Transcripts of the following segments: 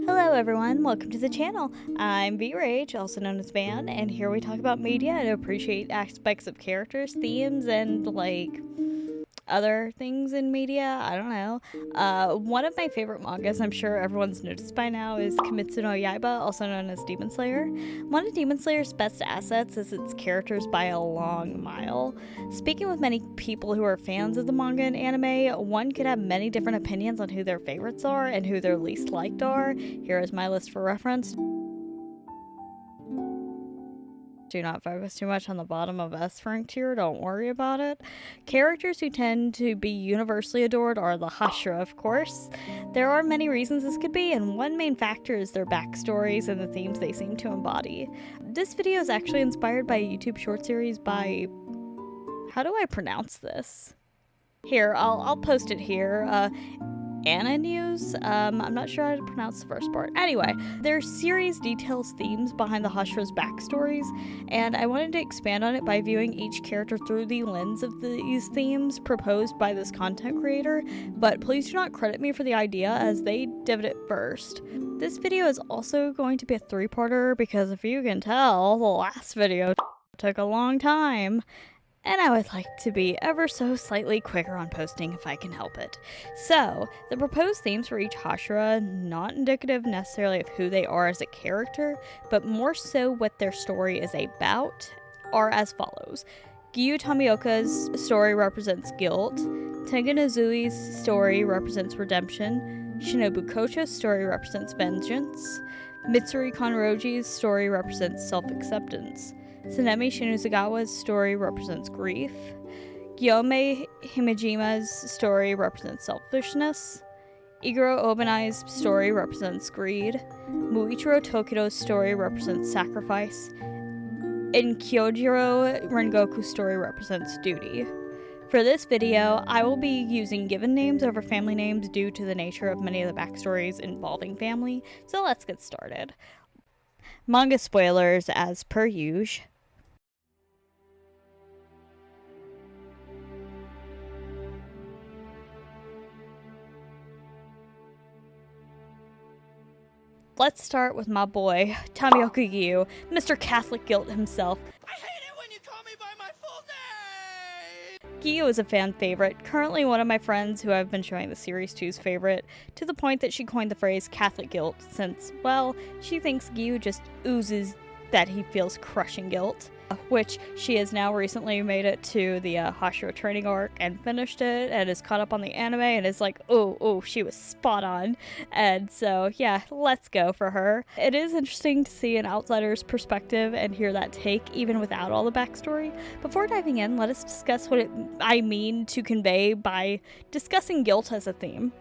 Hello everyone, welcome to the channel. I'm V-Rage, also known as Van, and here we talk about media and appreciate aspects of characters, themes, and other things in media. I don't know. One of my favorite mangas, I'm sure everyone's noticed by now, is Kimetsu no Yaiba, also known as Demon Slayer. One of Demon Slayer's best assets is its characters by a long mile. Speaking with many people who are fans of the manga and anime, one could have many different opinions on who their favorites are and who their least liked are. Here is my list for reference. Do not focus too much on the bottom of S rank tier, don't worry about it. Characters who tend to be universally adored are the Hashira, of course. There are many reasons this could be, and one main factor is their backstories and the themes they seem to embody. This video is actually inspired by a YouTube short series by... how do I pronounce this? Here, I'll post it here. Anna News? I'm not sure how to pronounce the first part. Anyway, their series details themes behind the Hashira's backstories, and I wanted to expand on it by viewing each character through the lens of these themes proposed by this content creator, but please do not credit me for the idea as they did it first. This video is also going to be a three-parter because if you can tell, the last video took a long time. And I would like to be ever so slightly quicker on posting if I can help it. So, the proposed themes for each Hashira, not indicative necessarily of who they are as a character, but more so what their story is about, are as follows. Giyu Tomioka's story represents guilt, Tengen Azui's story represents redemption, Shinobu Kocha's story represents vengeance, Mitsuri Kanroji's story represents self-acceptance, Sanemi Shinuzagawa's story represents grief. Gyome Himejima's story represents selfishness. Iguro Obanai's story represents greed. Muichiro Tokido's story represents sacrifice. And Kyojiro Rengoku's story represents duty. For this video, I will be using given names over family names due to the nature of many of the backstories involving family, so let's get started. Manga spoilers as per usual. Let's start with my boy, Tomioka Giyu, Mr. Catholic Guilt himself. I hate it when you call me by my full name! Giyu is a fan favorite, currently one of my friends who I've been showing the series to's favorite, to the point that she coined the phrase Catholic guilt since, well, she thinks Giyu just oozes that he feels crushing guilt. Which she has now recently made it to the Hashira training arc and finished it and is caught up on the anime and is like, oh, she was spot on. And so, yeah, let's go for her. It is interesting to see an outsider's perspective and hear that take even without all the backstory. Before diving in, let us discuss what I mean to convey by discussing guilt as a theme.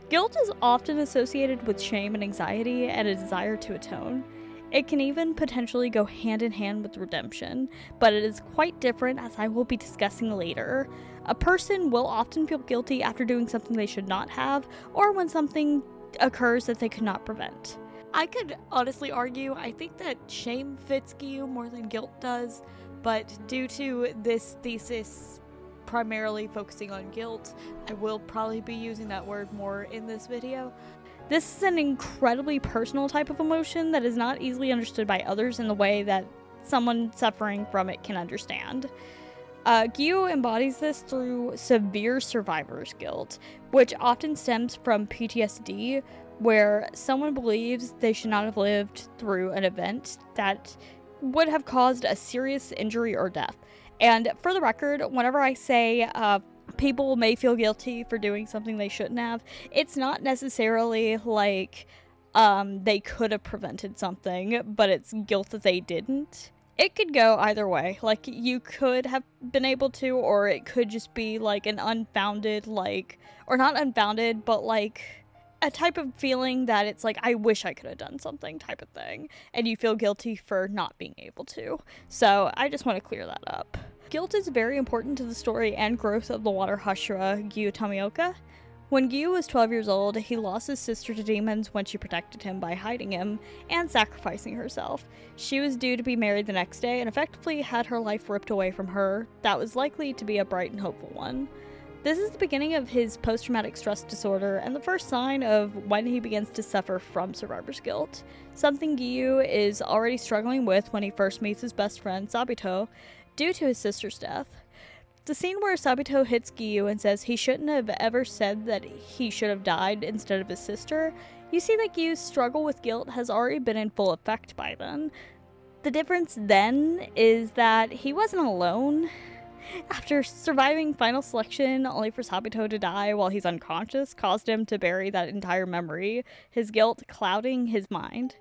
Guilt is often associated with shame and anxiety and a desire to atone. It can even potentially go hand in hand with redemption, but it is quite different as I will be discussing later. A person will often feel guilty after doing something they should not have, or when something occurs that they could not prevent. I could honestly argue, I think that shame fits Giyu more than guilt does, but due to this thesis primarily focusing on guilt, I will probably be using that word more in this video. This is an incredibly personal type of emotion that is not easily understood by others in the way that someone suffering from it can understand. Giyu embodies this through severe survivor's guilt, which often stems from PTSD, where someone believes they should not have lived through an event that would have caused a serious injury or death. And for the record, whenever I say people may feel guilty for doing something they shouldn't have, it's not necessarily like they could have prevented something, but it's guilt that they didn't. It could go either way. Like, you could have been able to, or it could just be like an unfounded, or not unfounded, but like a type of feeling that it's like, I wish I could have done something type of thing, and you feel guilty for not being able to. So I just want to clear that up. Guilt is very important to the story and growth of the water Hashira, Giyu Tomioka. When Giyu was 12 years old, he lost his sister to demons when she protected him by hiding him and sacrificing herself. She was due to be married the next day and effectively had her life ripped away from her that was likely to be a bright and hopeful one. This is the beginning of his post-traumatic stress disorder and the first sign of when he begins to suffer from survivor's guilt, something Giyu is already struggling with when he first meets his best friend Sabito due to his sister's death. The scene where Sabito hits Giyu and says he shouldn't have ever said that he should have died instead of his sister, you see that Giyu's struggle with guilt has already been in full effect by then. The difference then is that he wasn't alone. After surviving final selection only for Sabito to die while he's unconscious caused him to bury that entire memory, his guilt clouding his mind.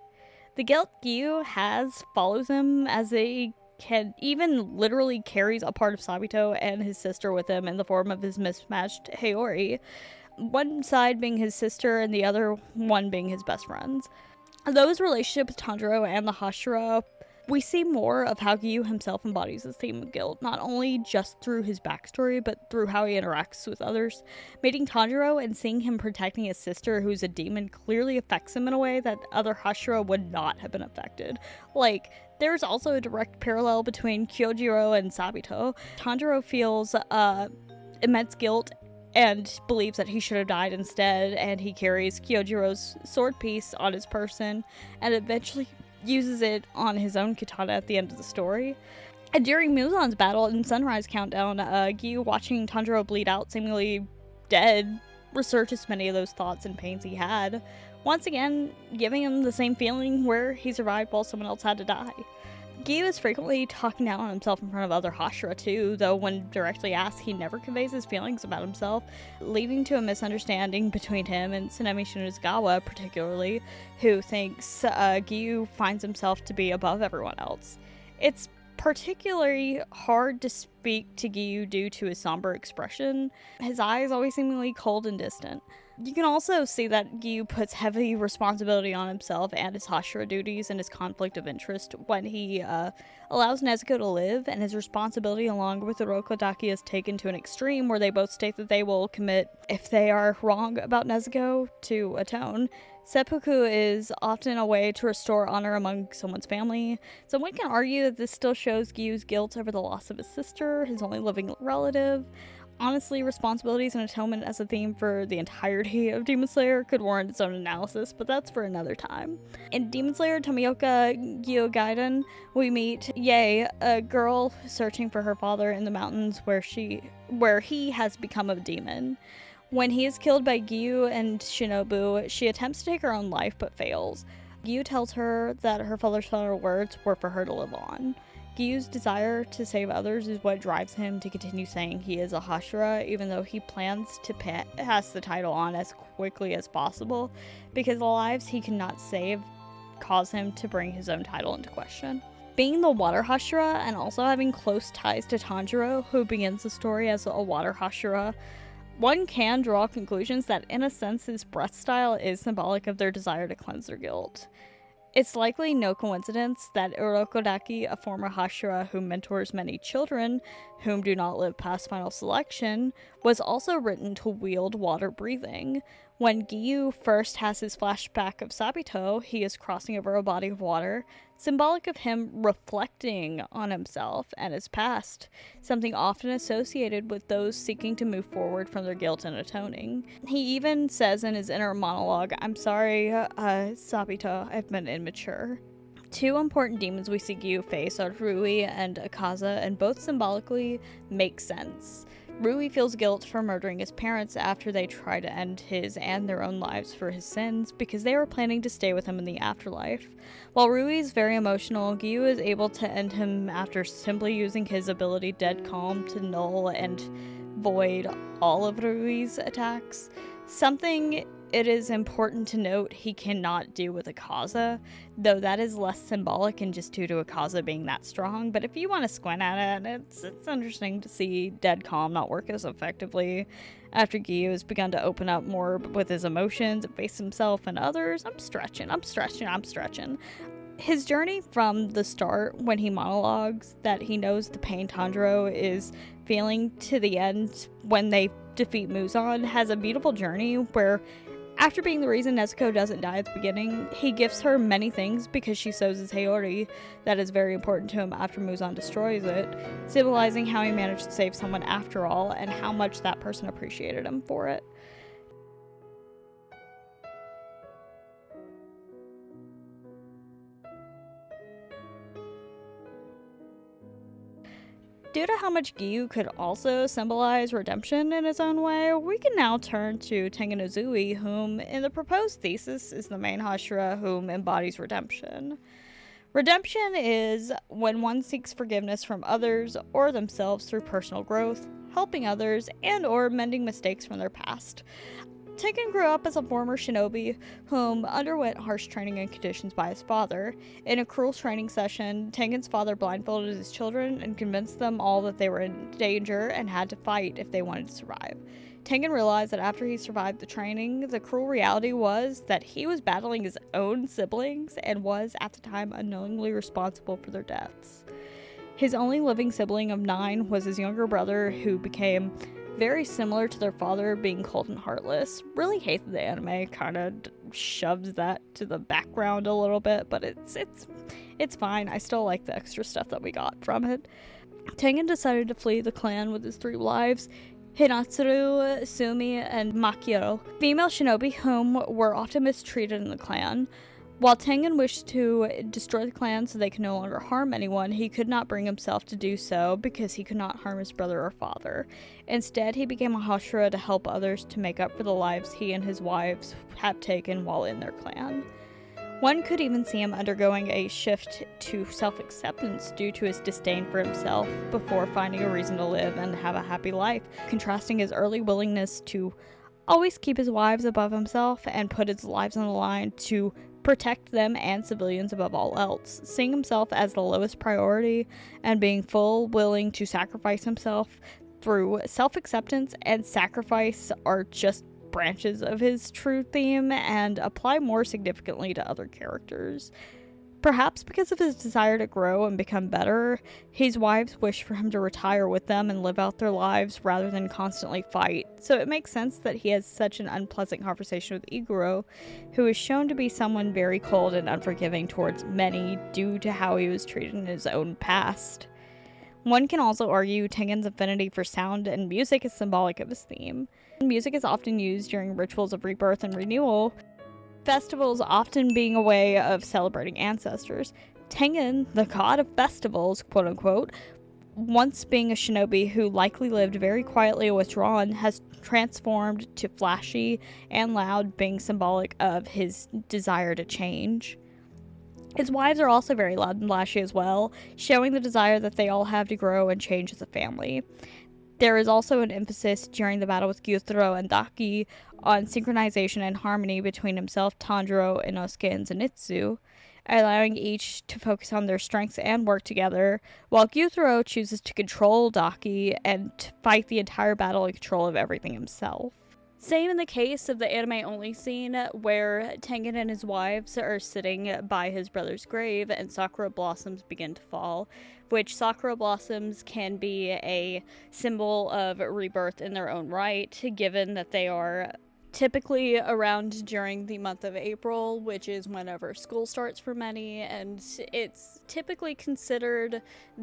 The guilt Giyu has follows him as he can even literally carries a part of Sabito and his sister with him in the form of his mismatched Haori, one side being his sister and the other one being his best friends. Though his relationship with Tanjiro and the Hashira, we see more of how Giyu himself embodies the theme of guilt, not only just through his backstory, but through how he interacts with others. Meeting Tanjiro and seeing him protecting his sister, who's a demon, clearly affects him in a way that other Hashira would not have been affected. Like, there's also a direct parallel between Kyojiro and Sabito. Tanjiro feels immense guilt and believes that he should have died instead, and he carries Kyojiro's sword piece on his person, and eventually uses it on his own katana at the end of the story. And during Muzan's battle in Sunrise Countdown, Giyu watching Tanjiro bleed out, seemingly dead, resurfaces many of those thoughts and pains he had, once again giving him the same feeling where he survived while someone else had to die. Giyu is frequently talking down on himself in front of other Hashira too, though when directly asked, he never conveys his feelings about himself, leading to a misunderstanding between him and Tsunemi Shinizawa particularly, who thinks Giyu finds himself to be above everyone else. It's particularly hard to speak to Giyu due to his somber expression, his eyes always seemingly cold and distant. You can also see that Giyu puts heavy responsibility on himself and his Hashira duties and his conflict of interest when he allows Nezuko to live, and his responsibility along with Urokodaki is taken to an extreme where they both state that they will commit, if they are wrong about Nezuko, to atone. Seppuku is often a way to restore honor among someone's family, so one can argue that this still shows Giyu's guilt over the loss of his sister, his only living relative. Honestly, responsibilities and atonement as a theme for the entirety of Demon Slayer could warrant its own analysis, but that's for another time. In Demon Slayer Tomioka Gyogaiden, we meet Yae, a girl searching for her father in the mountains where he has become a demon. When he is killed by Giyu and Shinobu, she attempts to take her own life but fails. Giyu tells her that her father's final words were for her to live on. Giyu's desire to save others is what drives him to continue saying he is a Hashira, even though he plans to pass the title on as quickly as possible, because the lives he cannot save cause him to bring his own title into question. Being the Water Hashira and also having close ties to Tanjiro, who begins the story as a Water Hashira, one can draw conclusions that in a sense his breath style is symbolic of their desire to cleanse their guilt. It's likely no coincidence that Urokodaki, a former Hashira who mentors many children whom do not live past final selection, was also written to wield water breathing. When Giyu first has his flashback of Sabito, he is crossing over a body of water, symbolic of him reflecting on himself and his past, something often associated with those seeking to move forward from their guilt and atoning. He even says in his inner monologue, "I'm sorry, Sabito, I've been immature." Two important demons we see Giyu face are Rui and Akaza, and both symbolically make sense. Rui feels guilt for murdering his parents after they try to end his and their own lives for his sins because they were planning to stay with him in the afterlife. While Rui is very emotional, Giyu is able to end him after simply using his ability Dead Calm to null and void all of Rui's attacks. Something it is important to note he cannot do with Akaza, though that is less symbolic and just due to Akaza being that strong, but if you want to squint at it, it's interesting to see Dead Calm not work as effectively after Giyu has begun to open up more with his emotions and face himself and others. I'm stretching. His journey from the start, when he monologues that he knows the pain Tanjiro is feeling, to the end when they defeat Muzan, has a beautiful journey where After being the reason Nezuko doesn't die at the beginning, he gifts her many things because she sews his Haori that is very important to him after Muzan destroys it, symbolizing how he managed to save someone after all and how much that person appreciated him for it. Due to how much Giyu could also symbolize redemption in his own way, we can now turn to Tengen Uzui, whom in the proposed thesis is the main Hashira whom embodies redemption. Redemption is when one seeks forgiveness from others or themselves through personal growth, helping others, and or mending mistakes from their past. Tengen grew up as a former shinobi whom underwent harsh training and conditions by his father. In a cruel training session, Tengen's father blindfolded his children and convinced them all that they were in danger and had to fight if they wanted to survive. Tengen realized that after he survived the training, the cruel reality was that he was battling his own siblings and was, at the time, unknowingly responsible for their deaths. His only living sibling of 9 was his younger brother, who became very similar to their father, being cold and heartless. Really hated the anime, kind of shoves that to the background a little bit, but it's fine. I still like the extra stuff that we got from it. Tengen decided to flee the clan with his 3 wives, Hinatsuru, Sumi, and Makiro, female shinobi whom were often mistreated in the clan. While Tengen wished to destroy the clan so they could no longer harm anyone, he could not bring himself to do so because he could not harm his brother or father. Instead, he became a Hashira to help others to make up for the lives he and his wives had taken while in their clan. One could even see him undergoing a shift to self-acceptance due to his disdain for himself before finding a reason to live and have a happy life, contrasting his early willingness to always keep his wives above himself and put his lives on the line to protect them and civilians above all else, seeing himself as the lowest priority and being full willing to sacrifice himself through self-acceptance and sacrifice are just branches of his true theme and apply more significantly to other characters. Perhaps because of his desire to grow and become better, his wives wish for him to retire with them and live out their lives rather than constantly fight, so it makes sense that he has such an unpleasant conversation with Iguro, who is shown to be someone very cold and unforgiving towards many due to how he was treated in his own past. One can also argue Tengen's affinity for sound and music is symbolic of his theme. Music is often used during rituals of rebirth and renewal, festivals often being a way of celebrating ancestors. Tengen, the god of festivals, quote-unquote, once being a shinobi who likely lived very quietly and withdrawn, has transformed to flashy and loud, being symbolic of his desire to change. His wives are also very loud and flashy as well, showing the desire that they all have to grow and change as a family. There is also an emphasis during the battle with Gyutaro and Daki on synchronization and harmony between himself, Tanjiro, Inosuke, and Zenitsu, allowing each to focus on their strengths and work together, while Gyutaro chooses to control Daki and to fight the entire battle in control of everything himself. Same in the case of the anime-only scene where Tengen and his wives are sitting by his brother's grave and sakura blossoms begin to fall, which sakura blossoms can be a symbol of rebirth in their own right, given that they are typically around during the month of April, which is whenever school starts for many, and it's typically considered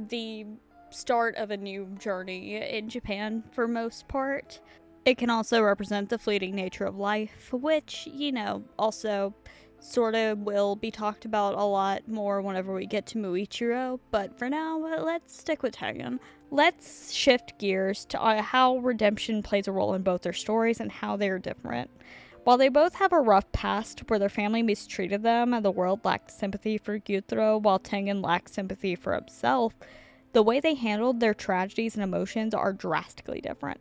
the start of a new journey in Japan for most part. It can also represent the fleeting nature of life, which, also sort of will be talked about a lot more whenever we get to Muichiro, but for now, let's stick with Tengen. Let's shift gears to how redemption plays a role in both their stories and how they are different. While they both have a rough past where their family mistreated them and the world lacked sympathy for Gyutaro while Tengen lacked sympathy for himself, the way they handled their tragedies and emotions are drastically different.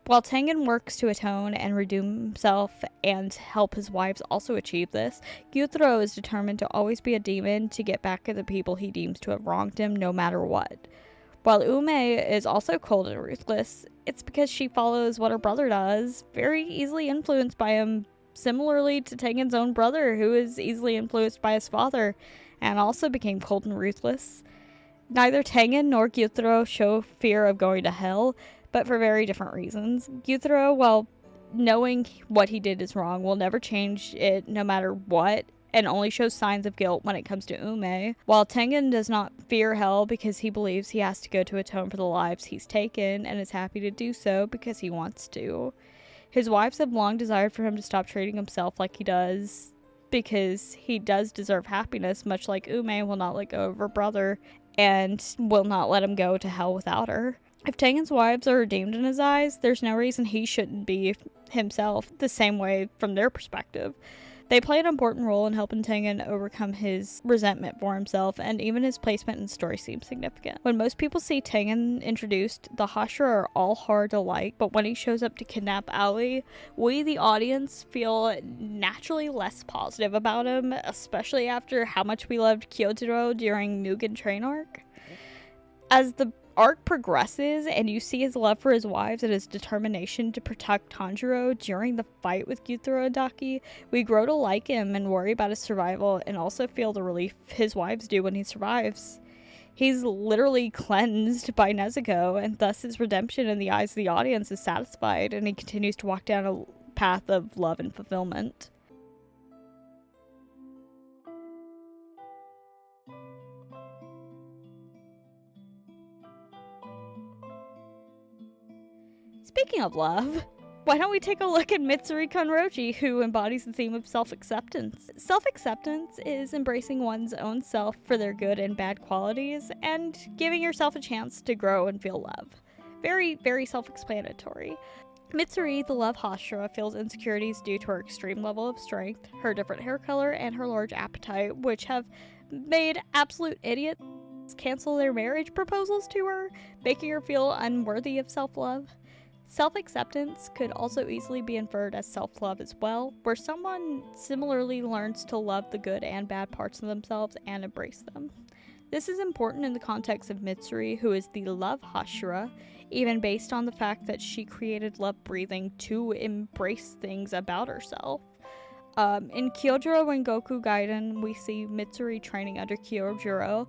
While Tengen works to atone and redeem himself and help his wives also achieve this, Gyutaro is determined to always be a demon to get back at the people he deems to have wronged him no matter what. While Ume is also cold and ruthless, it's because she follows what her brother does, very easily influenced by him, similarly to Tengen's own brother, who is easily influenced by his father, and also became cold and ruthless. Neither Tengen nor Gyutaro show fear of going to hell, but for very different reasons. Gyutaro, knowing what he did is wrong will never change it no matter what, and only shows signs of guilt when it comes to Ume, while Tengen does not fear hell because he believes he has to go to atone for the lives he's taken and is happy to do so because he wants to. His wives have long desired for him to stop treating himself like he does because he does deserve happiness, much like Ume will not let go of her brother and will not let him go to hell without her. If Tengen's wives are redeemed in his eyes, there's no reason he shouldn't be himself the same way from their perspective. They play an important role in helping Tengen overcome his resentment for himself, and even his placement in the story seems significant. When most people see Tengen introduced, the Hashira are all hard to like, but when he shows up to kidnap Ali, we, the audience, feel naturally less positive about him, especially after how much we loved Kyojiro during Mugen Train arc. As the arc progresses and you see his love for his wives and his determination to protect Tanjiro during the fight with Gyutaro Daki, we grow to like him and worry about his survival, and also feel the relief his wives do when he survives. He's literally cleansed by Nezuko, and thus his redemption in the eyes of the audience is satisfied, and he continues to walk down a path of love and fulfillment. Speaking of love, why don't we take a look at Mitsuri Konroji, who embodies the theme of self-acceptance. Self-acceptance is embracing one's own self for their good and bad qualities, and giving yourself a chance to grow and feel love. Very, very self-explanatory. Mitsuri, the love Hashira, feels insecurities due to her extreme level of strength, her different hair color, and her large appetite, which have made absolute idiots cancel their marriage proposals to her, making her feel unworthy of self-love. Self-acceptance could also easily be inferred as self-love as well, where someone similarly learns to love the good and bad parts of themselves and embrace them. This is important in the context of Mitsuri, who is the love Hashira, even based on the fact that she created love breathing to embrace things about herself. In Kyojuro Rengoku Gaiden, we see Mitsuri training under Kyojuro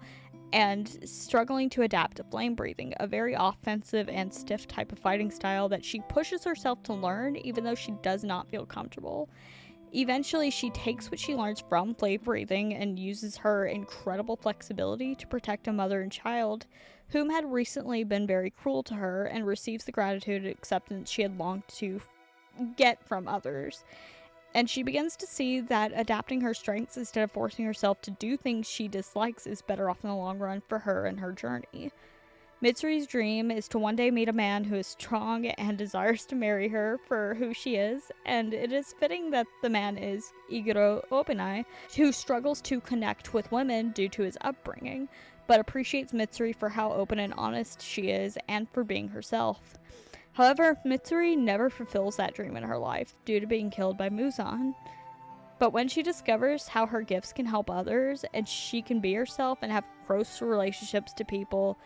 and struggling to adapt to flame breathing, a very offensive and stiff type of fighting style that she pushes herself to learn even though she does not feel comfortable. Eventually, she takes what she learns from flame breathing and uses her incredible flexibility to protect a mother and child whom had recently been very cruel to her, and receives the gratitude and acceptance she had longed to get from others. And she begins to see that adapting her strengths instead of forcing herself to do things she dislikes is better off in the long run for her and her journey. Mitsuri's dream is to one day meet a man who is strong and desires to marry her for who she is, and it is fitting that the man is Iguro Obenai, who struggles to connect with women due to his upbringing, but appreciates Mitsuri for how open and honest she is and for being herself. However, Mitsuri never fulfills that dream in her life due to being killed by Muzan. But when she discovers how her gifts can help others and she can be herself and have close relationships to people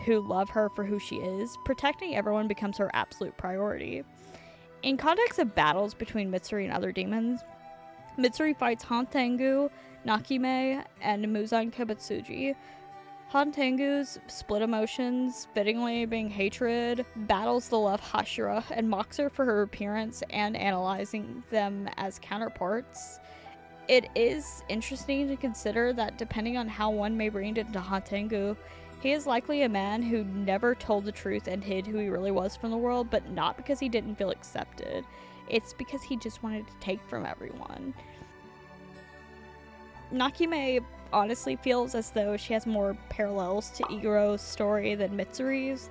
who love her for who she is, protecting everyone becomes her absolute priority. In context of battles between Mitsuri and other demons, Mitsuri fights Hantengu, Nakime, and Muzan Kibutsuji. Hantengu's split emotions, fittingly being hatred, battles the love Hashira and mocks her for her appearance and analyzing them as counterparts. It is interesting to consider that depending on how one may read into Hantengu, he is likely a man who never told the truth and hid who he really was from the world, but not because he didn't feel accepted. It's because he just wanted to take from everyone. Nakime honestly feels as though she has more parallels to Iguro's story than Mitsuri's,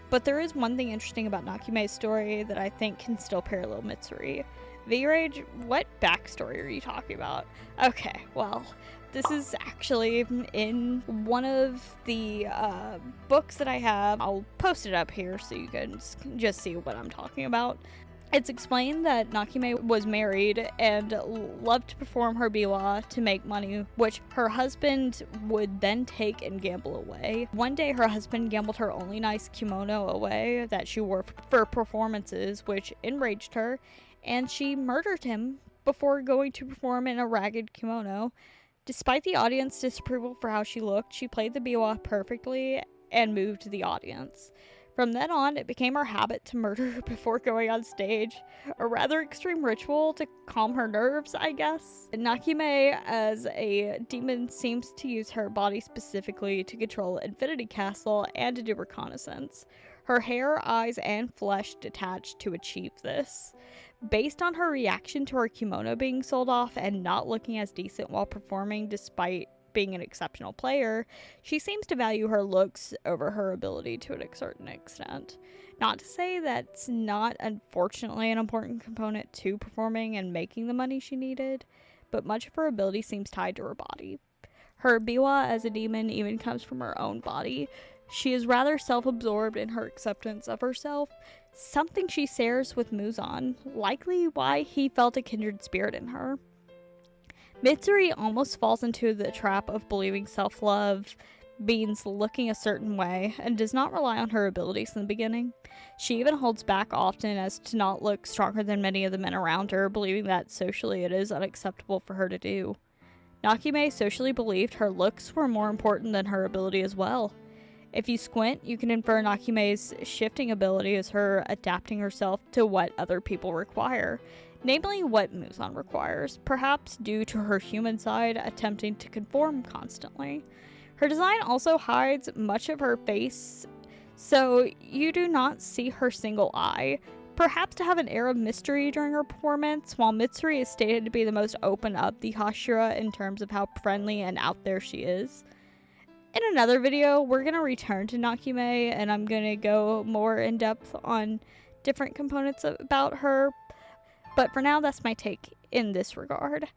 but there is one thing interesting about Nakime's story that I think can still parallel Mitsuri. V-Rage, what backstory are you talking about? Okay, well, this is actually in one of the books that I have. I'll post it up here so you can just see what I'm talking about. It's explained that Nakime was married and loved to perform her biwa to make money, which her husband would then take and gamble away. One day, her husband gambled her only nice kimono away that she wore for performances, which enraged her, and she murdered him before going to perform in a ragged kimono. Despite the audience disapproval for how she looked, she played the biwa perfectly and moved the audience. From then on, it became her habit to murder before going on stage, a rather extreme ritual to calm her nerves, I guess. Nakime, as a demon, seems to use her body specifically to control Infinity Castle and to do reconnaissance. Her hair, eyes, and flesh detached to achieve this. Based on her reaction to her kimono being sold off and not looking as decent while performing despite being an exceptional player, she seems to value her looks over her ability to a certain extent. Not to say that's not unfortunately an important component to performing and making the money she needed, but much of her ability seems tied to her body. Her biwa as a demon even comes from her own body. She is rather self-absorbed in her acceptance of herself, something she shares with Muzan, likely why he felt a kindred spirit in her. Mitsuri almost falls into the trap of believing self-love means looking a certain way and does not rely on her abilities in the beginning. She even holds back often as to not look stronger than many of the men around her, believing that socially it is unacceptable for her to do. Nakime socially believed her looks were more important than her ability as well. If you squint, you can infer Nakime's shifting ability as her adapting herself to what other people require, namely what Muzan requires, perhaps due to her human side attempting to conform constantly. Her design also hides much of her face, so you do not see her single eye, perhaps to have an air of mystery during her performance, while Mitsuri is stated to be the most open of the Hashira in terms of how friendly and out there she is. In another video, we're going to return to Nakime, and I'm going to go more in depth on different components about her, but for now, that's my take in this regard.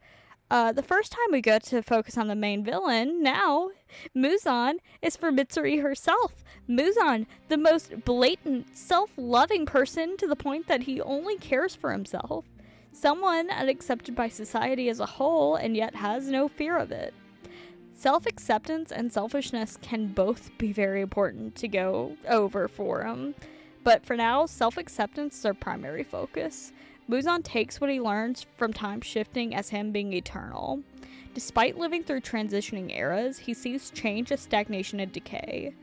The first time we go to focus on the main villain, now, Muzan, is for Mitsuri herself. Muzan, the most blatant, self-loving person to the point that he only cares for himself. Someone unaccepted by society as a whole, and yet has no fear of it. Self-acceptance and selfishness can both be very important to go over for him, but for now, self-acceptance is our primary focus. Muzan takes what he learns from time shifting as him being eternal. Despite living through transitioning eras, he sees change as stagnation and decay.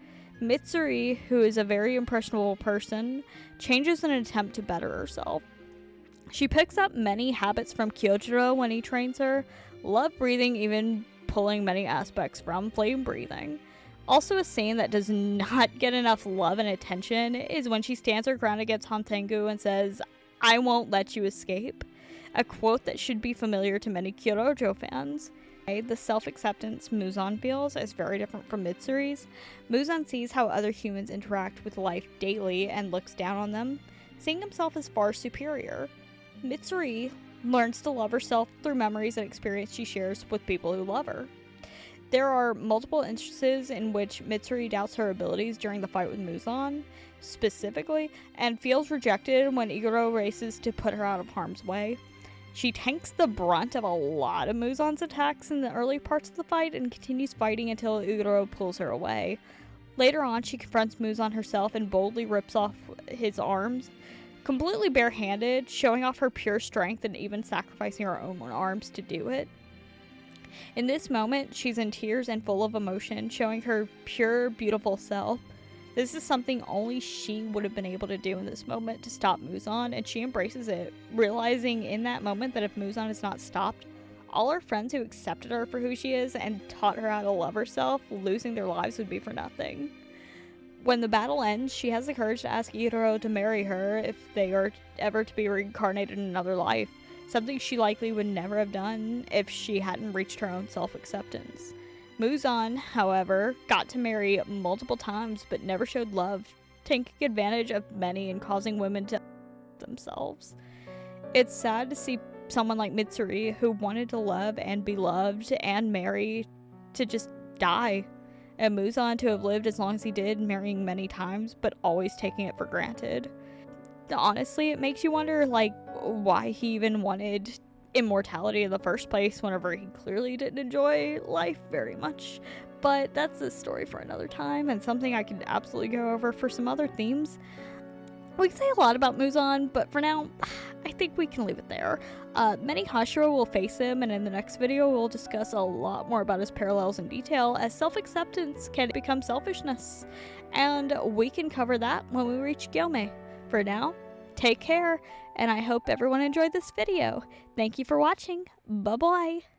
Mitsuri, who is a very impressionable person, changes in an attempt to better herself. She picks up many habits from Kyojiro when he trains her, love breathing, even pulling many aspects from flame breathing. Also, a scene that does not get enough love and attention is when she stands her ground against Hantengu and says, "I won't let you escape," a quote that should be familiar to many Kyoto fans. The self-acceptance Muzan feels is very different from Mitsuri's. Muzan sees how other humans interact with life daily and looks down on them, seeing himself as far superior. Mitsuri learns to love herself through memories and experience she shares with people who love her. There are multiple instances in which Mitsuri doubts her abilities during the fight with Muzan, specifically, and feels rejected when Iguro races to put her out of harm's way. She takes the brunt of a lot of Muzan's attacks in the early parts of the fight and continues fighting until Iguro pulls her away. Later on, she confronts Muzan herself and boldly rips off his arms, completely barehanded, showing off her pure strength and even sacrificing her own arms to do it. In this moment, she's in tears and full of emotion, showing her pure, beautiful self. This is something only she would have been able to do in this moment to stop Muzan, and she embraces it, realizing in that moment that if Muzan is not stopped, all her friends who accepted her for who she is and taught her how to love herself, losing their lives would be for nothing. When the battle ends, she has the courage to ask Iguro to marry her if they are ever to be reincarnated in another life, something she likely would never have done if she hadn't reached her own self-acceptance. Muzan, however, got to marry multiple times but never showed love, taking advantage of many and causing women to themselves. It's sad to see someone like Mitsuri, who wanted to love and be loved and marry, to just die. And Muzan to have lived as long as he did, marrying many times, but always taking it for granted. Honestly, it makes you wonder, why he even wanted immortality in the first place whenever he clearly didn't enjoy life very much. But that's a story for another time, and something I could absolutely go over for some other themes. We can say a lot about Muzan, but for now, I think we can leave it there. Many Hashira will face him, and in the next video, we'll discuss a lot more about his parallels in detail, as self-acceptance can become selfishness. And we can cover that when we reach Gyome. For now, take care, and I hope everyone enjoyed this video. Thank you for watching. Bye-bye.